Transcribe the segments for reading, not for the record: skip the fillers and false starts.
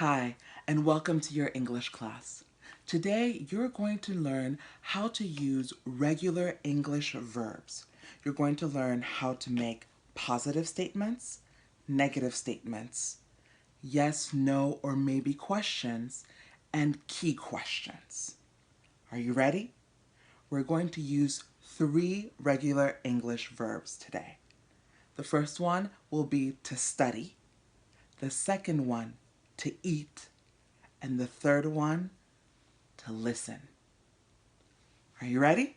Hi, and welcome to your English class. Today, you're going to learn how to use regular English verbs. You're going to learn how to make positive statements, negative statements, yes, no, or maybe questions, and key questions. Are you ready? We're going to use 3 regular English verbs today. The first one will be to study. The second one, to eat. And the third one, to listen. Are you ready?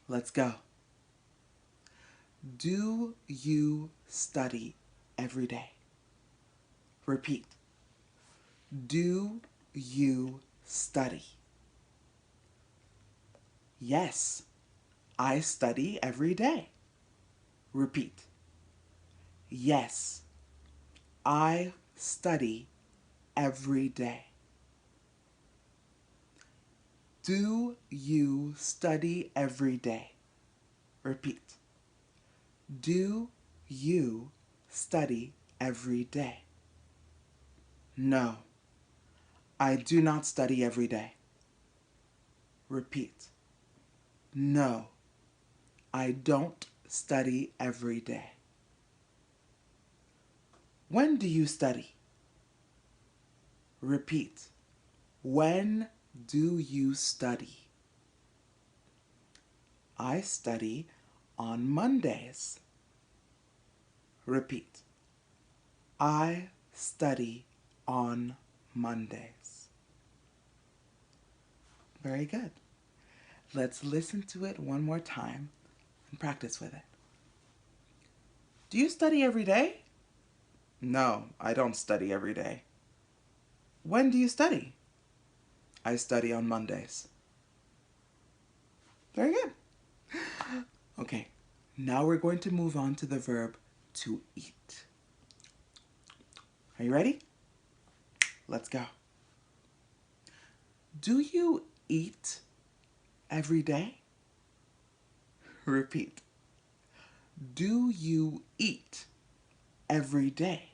Let's go. Do you study every day? Repeat. Do you study? Yes, I study every day. Repeat. Yes, I study every day. Do you study every day? Repeat. Do you study every day? No, I do not study every day. Repeat. No, I don't study every day. When do you study? Repeat. When do you study? I study on Mondays. Repeat. I study on Mondays. Very good. Let's listen to it one more time and practice with it. Do you study every day? No, I don't study every day. When do you study? I study on Mondays. Very good. Okay, now we're going to move on to the verb to eat. Are you ready? Let's go. Do you eat every day? Repeat. Do you eat every day?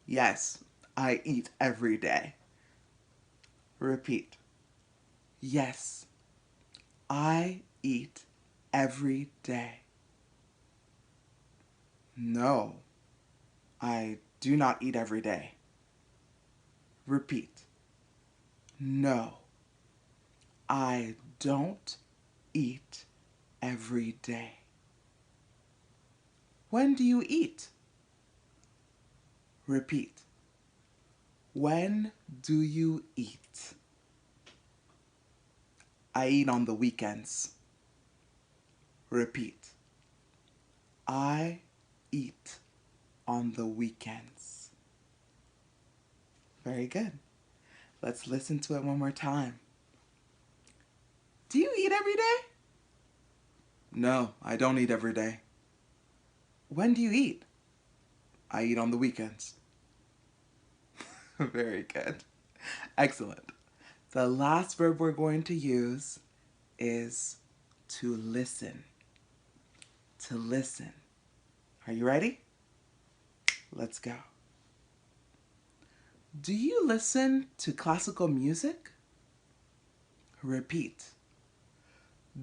Yes, I eat every day. Repeat. Yes, I eat every day. No, I do not eat every day. Repeat. No, I don't eat every day. When do you eat? Repeat. When do you eat? I eat on the weekends. Repeat. I eat on the weekends. Very good. Let's listen to it one more time. Do you eat every day? No, I don't eat every day. When do you eat? I eat on the weekends. Very good. Excellent. The last verb we're going to use is to listen. To listen. Are you ready? Let's go. Do you listen to classical music? Repeat.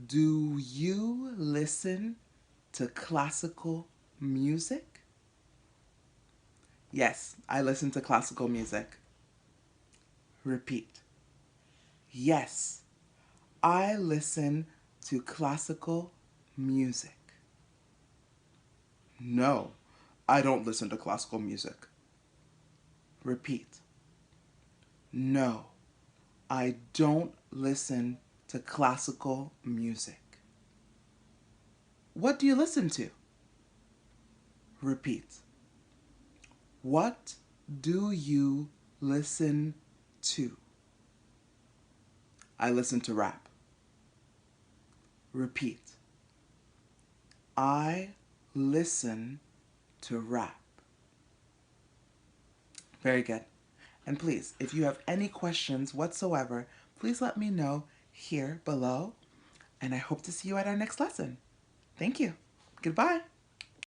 Do you listen to classical music? Yes, I listen to classical music. Repeat. Yes, I listen to classical music. No, I don't listen to classical music. Repeat. No, I don't listen to classical music. What do you listen to? Repeat. What do you listen to? I listen to rap. Repeat. I listen to rap. Very good. And please, if you have any questions whatsoever, please let me know here below. And I hope to see you at our next lesson. Thank you. Goodbye.